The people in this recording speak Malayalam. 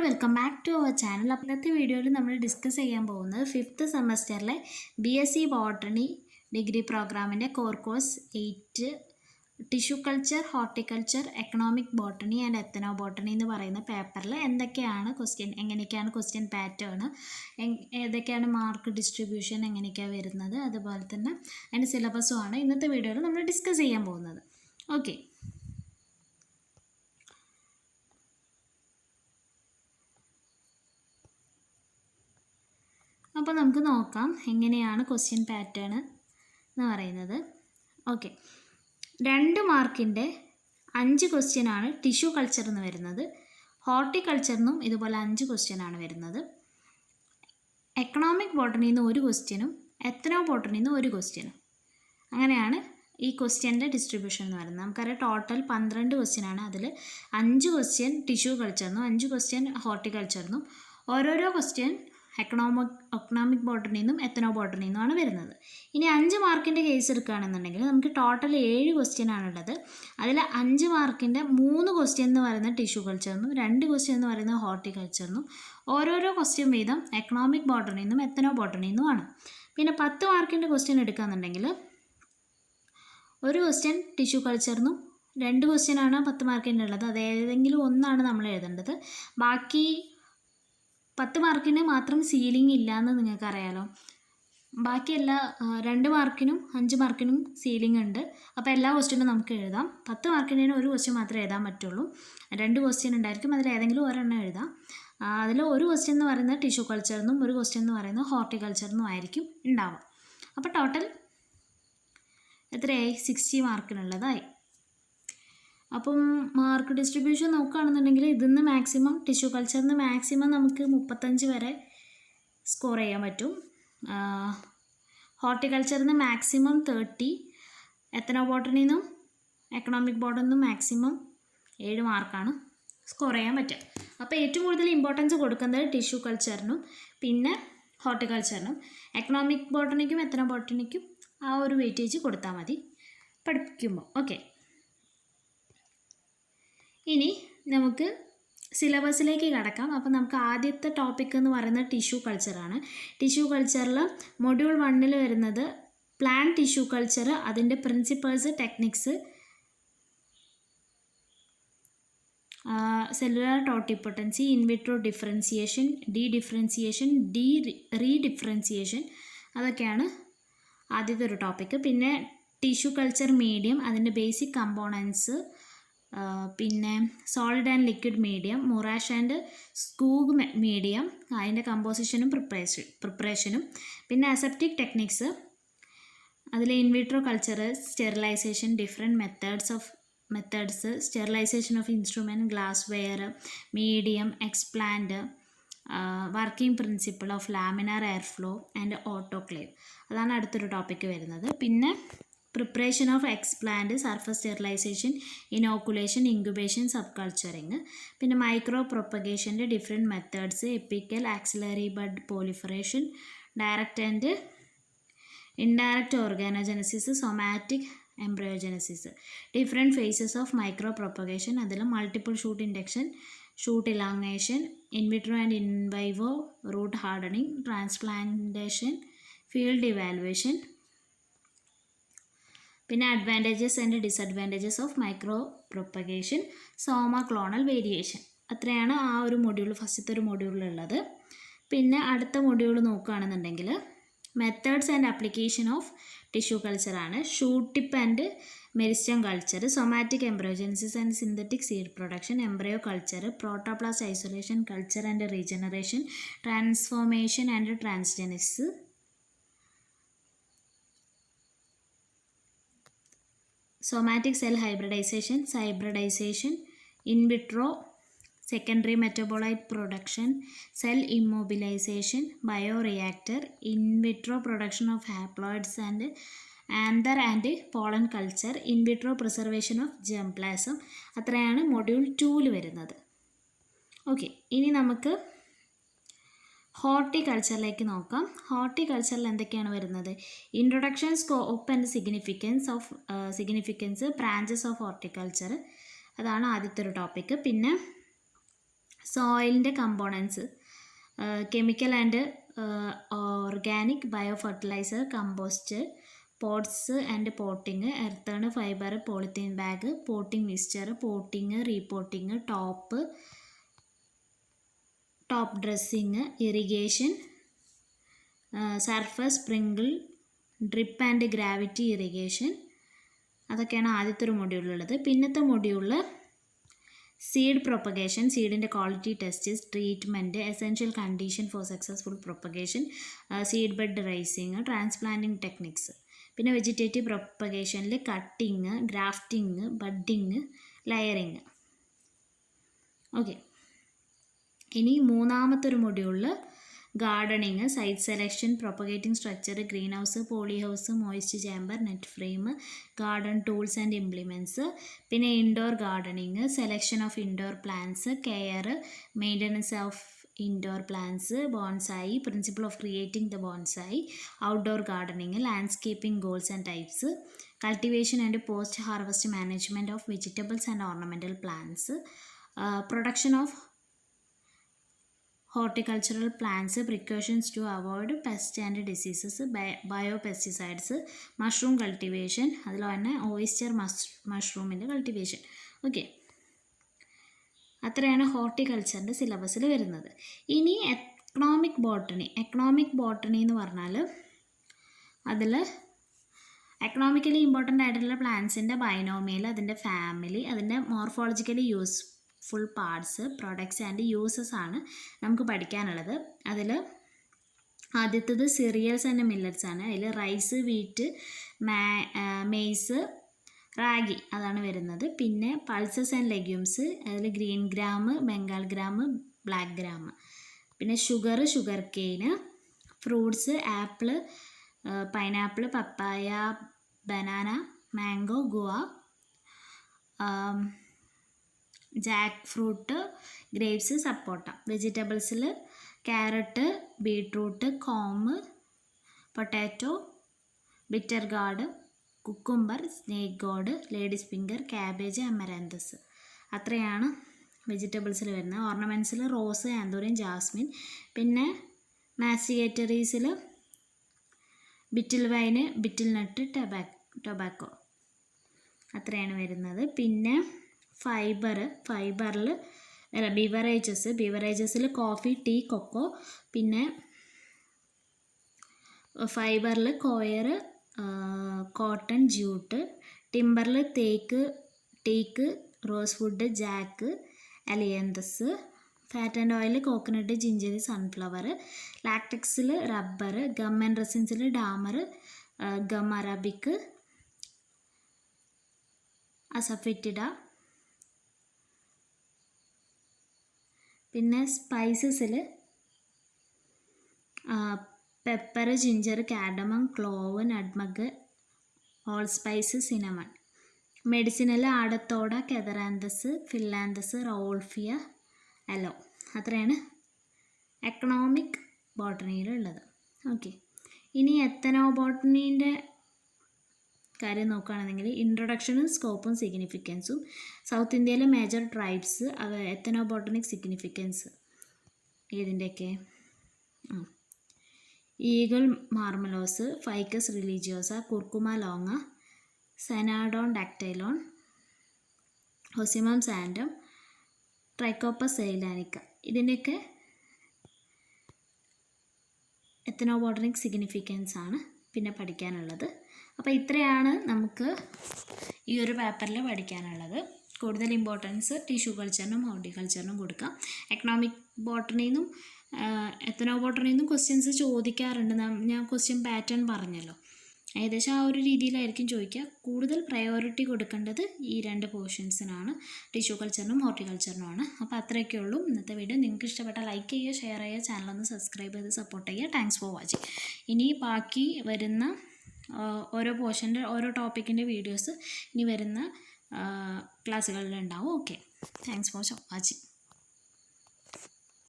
Welcome back to our channel. ഇന്നത്തെ വീഡിയോയിൽ നമ്മൾ ഡിസ്കസ് ചെയ്യാൻ പോകുന്നത് 5th സെമസ്റ്ററിലെ BSc ബോട്ടണി ഡിഗ്രി പ്രോഗ്രാമിൻ്റെ course 8 tissue culture, horticulture, economic botany and ethnobotany എന്ന് പറയുന്ന പേപ്പറിൽ എന്തൊക്കെയാണ് ക്വസ്റ്റ്യൻ, എങ്ങനെയൊക്കെയാണ് ക്വസ്റ്റ്യൻ പാറ്റേൺ, ഏതൊക്കെയാണ് മാർക്ക് ഡിസ്ട്രിബ്യൂഷൻ, എങ്ങനെയൊക്കെയാണ് വരുന്നത്, അതുപോലെ തന്നെ അതിൻ്റെ സിലബസുമാണ് ഇന്നത്തെ വീഡിയോയിൽ നമ്മൾ ഡിസ്കസ് ചെയ്യാൻ പോകുന്നത്. ഓക്കെ, അപ്പോൾ നമുക്ക് നോക്കാം എങ്ങനെയാണ് ക്വസ്റ്റ്യൻ പാറ്റേൺ എന്ന് പറയുന്നത്. ഓക്കെ, 2 മാർക്കിൻ്റെ 5 ക്വസ്റ്റ്യനാണ് ടിഷ്യൂ കൾച്ചർ എന്ന് വരുന്നത്. ഹോർട്ടിക്കൾച്ചറിനും ഇതുപോലെ 5 ക്വസ്റ്റ്യനാണ് വരുന്നത്. എക്കണോമിക് ബോട്ടണിയിൽ നിന്ന് 1 ക്വസ്റ്റ്യനും എത്തനോ ബോട്ടണിയിൽ നിന്ന് 1 ക്വസ്റ്റ്യനും. അങ്ങനെയാണ് ഈ ക്വസ്റ്റ്യൻ്റെ ഡിസ്ട്രിബ്യൂഷൻ എന്ന് പറയുന്നത്. നമുക്കറിയാം ടോട്ടൽ 12 ക്വസ്റ്റ്യനാണ്. അതിൽ 5 ക്വസ്റ്റ്യൻ ടിഷ്യൂ കൾച്ചറിനും 5 ക്വസ്റ്റ്യൻ ഹോർട്ടിക്കൾച്ചറിനും, ഓരോരോ ക്വസ്റ്റ്യൻ എക്കണോമിക് ബോട്ടണിയിൽ നിന്നും എത്തനോ ബോട്ടണിയിൽ നിന്നുമാണ് വരുന്നത്. ഇനി 5 മാർക്കിൻ്റെ കേസ് എടുക്കുകയാണെന്നുണ്ടെങ്കിൽ നമുക്ക് ടോട്ടൽ 7 ക്വസ്റ്റ്യൻ ആണുള്ളത്. അതിൽ 5 മാർക്കിൻ്റെ 3 ക്വസ്റ്റ്യൻ എന്ന് പറയുന്നത് ടിഷ്യൂ കൾച്ചറിനും 2 ക്വസ്റ്റ്യൻ എന്ന് പറയുന്നത് ഹോർട്ടിക്കൾച്ചറിനും, ഓരോരോ ക്വസ്റ്റ്യൻ വീതം എക്കണോമിക് ബോട്ടണിയിൽ നിന്നും എത്തനോ ബോട്ടണിയിൽ നിന്നുമാണ്. പിന്നെ 10 മാർക്കിൻ്റെ ക്വസ്റ്റ്യൻ എടുക്കുകയാണെന്നുണ്ടെങ്കിൽ 1 ക്വസ്റ്റ്യൻ ടിഷ്യൂ കൾച്ചറിനും 2 ക്വസ്റ്റ്യനാണ് 10 മാർക്കിൻ്റെ ഉള്ളത്. അത് ഏതെങ്കിലും ഒന്നാണ് നമ്മൾ എഴുതേണ്ടത്. ബാക്കി 10 മാർക്കിന് മാത്രം സീലിംഗ് ഇല്ല എന്ന് നിങ്ങൾക്കറിയാലോ. ബാക്കിയെല്ലാ 2 മാർക്കിനും 5 മാർക്കിനും സീലിംഗ് ഉണ്ട്. അപ്പോൾ എല്ലാ ക്വസ്റ്റ്യനും നമുക്ക് എഴുതാം. 10 മാർക്കിന് 1 ക്വസ്റ്റ്യൻ മാത്രമേ എഴുതാൻ പറ്റുള്ളൂ. 2 ക്വസ്റ്റ്യൻ ഉണ്ടായിരിക്കും, അതിൽ ഏതെങ്കിലും ഒരെണ്ണം എഴുതാം. അതിൽ 1 ക്വസ്റ്റ്യൻ എന്ന് പറയുന്നത് ടിഷ്യൂ കൾച്ചറിനും 1 ക്വസ്റ്റ്യൻ എന്ന് പറയുന്നത് ഹോർട്ടിക്കൾച്ചറിനും ആയിരിക്കും ഉണ്ടാവുക. അപ്പോൾ ടോട്ടൽ എത്രയായി? 60 മാർക്കിനുള്ളതായി. അപ്പം മാർക്ക് ഡിസ്ട്രിബ്യൂഷൻ നോക്കുകയാണെന്നുണ്ടെങ്കിൽ ഇതിന്ന് മാക്സിമം ടിഷ്യൂ കൾച്ചറിന് മാക്സിമം നമുക്ക് 35 വരെ സ്കോർ ചെയ്യാൻ പറ്റും. ഹോർട്ടിക്കൾച്ചറിന് മാക്സിമം 30, എത്തനോ ബോട്ടണിയിൽ നിന്നും എക്കണോമിക് ബോട്ടണിൽ നിന്നും മാക്സിമം 7 മാർക്കാണ് സ്കോർ ചെയ്യാൻ പറ്റുക. അപ്പോൾ ഏറ്റവും കൂടുതൽ ഇമ്പോർട്ടൻസ് കൊടുക്കുന്നത് ടിഷ്യൂ കൾച്ചറിനും പിന്നെ ഹോർട്ടിക്കൾച്ചറിനും. എക്കണോമിക് ബോട്ടണിക്കും എത്തനോ ബോട്ടണിക്കും ആ ഒരു വെയിറ്റേജ് കൊടുത്താൽ മതി പഠിപ്പിക്കുമ്പോൾ. ഓക്കെ, ഇനി നമുക്ക് സിലബസിലേക്ക് കടക്കാം. അപ്പോൾ നമുക്ക് ആദ്യത്തെ ടോപ്പിക് എന്ന് പറയുന്നത് ടിഷ്യൂ കൾച്ചറാണ്. ടിഷ്യൂ കൾച്ചറിൽ മൊഡ്യൂൾ 1 വരുന്നത് പ്ലാന്റ് ടിഷ്യൂ കൾച്ചർ, അതിൻ്റെ principles, techniques, cellular totipotency, in vitro differentiation, differentiation, redifferentiation, അതൊക്കെയാണ് ആദ്യത്തെ ഒരു ടോപ്പിക്ക്. പിന്നെ ടിഷ്യൂ കൾച്ചർ മീഡിയം, അതിൻ്റെ ബേസിക് കമ്പോണൻസ്, പിന്നെ solid and liquid medium, Murashige and Skoog medium, അതിൻ്റെ കമ്പോസിഷനും പ്രിപ്പറേഷനും, പിന്നെ അസെപ്റ്റിക് ടെക്നിക്സ്, അതിൽ in vitro culture, sterilization, different methods, sterilization of instrument, glassware, medium, explant, working principle of laminar air flow and autoclave, അതാണ് അടുത്തൊരു ടോപ്പിക്ക് വരുന്നത്. പിന്നെ preparation of explant, surface sterilization, inoculation, incubation, subculturing, പിന്നെ മൈക്രോ പ്രൊപ്പഗേഷൻ്റെ different methods, apical, axillary bud proliferation, direct and indirect organogenesis, somatic embryogenesis, different phases of micro propagation, അതിൽ multiple shoot induction, shoot elongation, in vitro and in vivo root hardening, transplantation, field evaluation, പിന്നെ advantages and disadvantages of micro propagation, somaclonal variation. അത്രയാണ് ആ ഒരു മൊഡ്യൂൾ, ഫസ്റ്റത്തെ ഒരു മൊഡ്യൂളിലുള്ളത്. പിന്നെ അടുത്ത മൊഡ്യൂൾ നോക്കുകയാണെന്നുണ്ടെങ്കിൽ methods and application of tissue കൾച്ചറാണ്. Shoot tip and meristem culture, somatic embryogenesis and synthetic seed production, embryo culture, protoplast isolation, culture and regeneration, transformation and transgenesis, somatic cell hybridization, in vitro secondary metabolite production, cell immobilization, bioreactor, in vitro production of haploids and anther and pollen culture, in vitro preservation of germplasm. അത്രയാണ് മൊഡ്യൂൾ 2 വരുന്നത്. ഓക്കെ, ഇനി നമുക്ക് ഹോർട്ടിക്കൾച്ചറിലേക്ക് നോക്കാം. ഹോർട്ടിക്കൾച്ചറിൽ എന്തൊക്കെയാണ് വരുന്നത്? Introduction, scope and significance, branches of horticulture, അതാണ് ആദ്യത്തെ ഒരു ടോപ്പിക്ക്. പിന്നെ സോയിലിൻ്റെ components chemical and organic bio fertilizer, compost, pots and potting, earthen, fibre, polythene bag, potting mixture, potting, repotting, top dressing, irrigation, surface sprinkle, drip and gravity irrigation. അതൊക്കെയാണ് ആദ്യത്തെ ഒരു മൊഡ്യൂളിലുള്ളത്. പിന്നത്തെ മൊഡ്യൂളിൽ സീഡ് പ്രൊപ്പഗേഷൻ, സീഡിൻ്റെ quality test, treatment, essential condition for successful propagation, seed bed raising, transplanting techniques. പിന്നെ വെജിറ്റേറ്റീവ് പ്രൊപ്പഗേഷനിൽ cutting, grafting, budding, layering. Okay, ഇനി മൂന്നാമത്തെ ഒരു മൊഡ്യൂളിൽ gardening, site selection, propagating structure, greenhouse, polyhouse, moist chamber, net frame, garden tools and implements. പിന്നെ indoor gardening, selection of indoor plants, care, maintenance of indoor plants, bonsai, principle of creating the bonsai, outdoor gardening, landscaping goals and types, cultivation and post harvest management of vegetables and ornamental plants, production of horticultural plants, precautions to avoid pests and diseases, biopesticides, mushroom cultivation, അതുപോലെ തന്നെ oyster മഷ്റൂമിൻ്റെ കൾട്ടിവേഷൻ. ഓക്കെ, അത്രയാണ് ഹോർട്ടിക്കൾച്ചറിൻ്റെ സിലബസിൽ വരുന്നത്. ഇനി എക്കണോമിക് ബോട്ടണി എന്ന് പറഞ്ഞാൽ അതിൽ എക്കണോമിക്കലി ഇമ്പോർട്ടൻ്റ് ആയിട്ടുള്ള പ്ലാന്റ്സിൻ്റെ ബൈനോമിയൽ, അതിൻ്റെ ഫാമിലി, അതിൻ്റെ morphologically full parts, products and uses ആണ് നമുക്ക് പഠിക്കാനുള്ളത്. അതിൽ ആദ്യത്തേത് സിറിയൽസ് ആൻഡ് മില്ലറ്റ്സ് ആണ്. അതിൽ റൈസ്, വീറ്റ്, മെയ്സ്, റാഗി അതാണ് വരുന്നത്. പിന്നെ പൾസസ് ആൻഡ് ലെഗ്യൂംസ്, അതിൽ green gram, Bengal gram, black gram. പിന്നെ sugarcane, fruits, apple, pineapple, papaya, banana, mango, guava, jackfruit, grapes, sapota. വെജിറ്റബിൾസിൽ carrot, beetroot, corn, potato, bitter gourd, cucumber, snake gourd, ladies finger, cabbage, amaranthus. അത്രയാണ് വെജിറ്റബിൾസിൽ വരുന്നത്. ഓർണമെൻറ്റ്സിൽ റോസ്, ആന്തൂറിയം, ജാസ്മിൻ. പിന്നെ മാസ്റ്റിഗേറ്ററീസിൽ ബിറ്റിൽ വൈന്, ബിറ്റിൽ നട്ട്, ടൊബാക്കോ. അത്രയാണ് വരുന്നത്. പിന്നെ ഫൈബറിൽ ബിവറേജസിൽ കോഫി, ടീ, കൊക്കോ. പിന്നെ ഫൈബറിൽ കോയർ, കോട്ടൺ, ജ്യൂട്ട്. ടിമ്പറിൽ teak, rosewood, jack, ailanthus. Fat and oil coconut, ginger, sunflower. ലാക്ടെക്സിൽ റബ്ബർ. ഗം ആൻഡ് റെസിൻസിൽ ഡാമർ, ഗം അറബിക്, അസഫെറ്റിഡ. പിന്നെ സ്പൈസസിൽ pepper, ginger, cardamom, clove, nutmeg, allspice, cinnamon. മെഡിസിനിൽ ആടത്തോട, കെതറാന്തസ്, ഫില്ലാന്തസ്, റോൾഫിയ, അലോ. അത്രയാണ് എക്കണോമിക് ബോട്ടണിയിലുള്ളത്. ഓക്കെ, ഇനി എത്തനോബോട്ടണീൻ്റെ കാര്യം നോക്കുകയാണെന്നെങ്കിൽ ഇൻട്രൊഡക്ഷനും സ്കോപ്പും സിഗ്നിഫിക്കൻസും. സൗത്ത് ഇന്ത്യയിലെ മേജർ ട്രൈബ്സ്, എത്തനോബോട്ടണിക് സിഗ്നിഫിക്കൻസ് ഏതിൻ്റെയൊക്കെ? Aegle മാർമലോസ്, ficus religiosa, Curcuma longa, Cynodon dactylon, Ocimum sanctum, Trichopus zeylanica. ഇതിൻ്റെയൊക്കെ എത്തനോബോട്ടണിക് സിഗ്നിഫിക്കൻസ് ആണ് പിന്നെ പഠിക്കാനുള്ളത്. അപ്പോൾ ഇത്രയാണ് നമുക്ക് ഈ ഒരു പേപ്പറിൽ പഠിക്കാനുള്ളത്. കൂടുതൽ ഇമ്പോർട്ടൻസ് ടിഷ്യൂ കൾച്ചറിനും ഹോർട്ടിക്കൾച്ചറിനും കൊടുക്കാം. എക്കണോമിക് ബോട്ടണിന്നും എത്തനോബോട്ടണിന്നും ക്വസ്റ്റ്യൻസ് ചോദിക്കാറുണ്ട്. ഞാൻ ക്വസ്റ്റ്യൻ പാറ്റേൺ പറഞ്ഞല്ലോ, ഏകദേശം ആ ഒരു രീതിയിലായിരിക്കും ചോദിക്കുക. കൂടുതൽ പ്രയോറിറ്റി കൊടുക്കേണ്ടത് ഈ രണ്ട് പോർഷൻസിനാണ്, ടിഷ്യൂ കൾച്ചറിനും ഹോർട്ടിക്കൾച്ചറിനുമാണ്. അപ്പോൾ അത്രയൊക്കെ ഉള്ളൂ ഇന്നത്തെ വീഡിയോ. നിങ്ങൾക്ക് ഇഷ്ടപ്പെട്ടാൽ ലൈക്ക് ചെയ്യുക, ഷെയർ ചെയ്യുക, ചാനലൊന്ന് സബ്സ്ക്രൈബ് ചെയ്ത് സപ്പോർട്ട് ചെയ്യുക. Thanks for watching. ഇനി ബാക്കി വരുന്ന ഓരോ പോർഷൻ്റെ ഓരോ ടോപ്പിക്കിൻ്റെ വീഡിയോസ് ഇനി വരുന്ന ക്ലാസ്സുകളിലുണ്ടാവും. Okay, thanks for watching.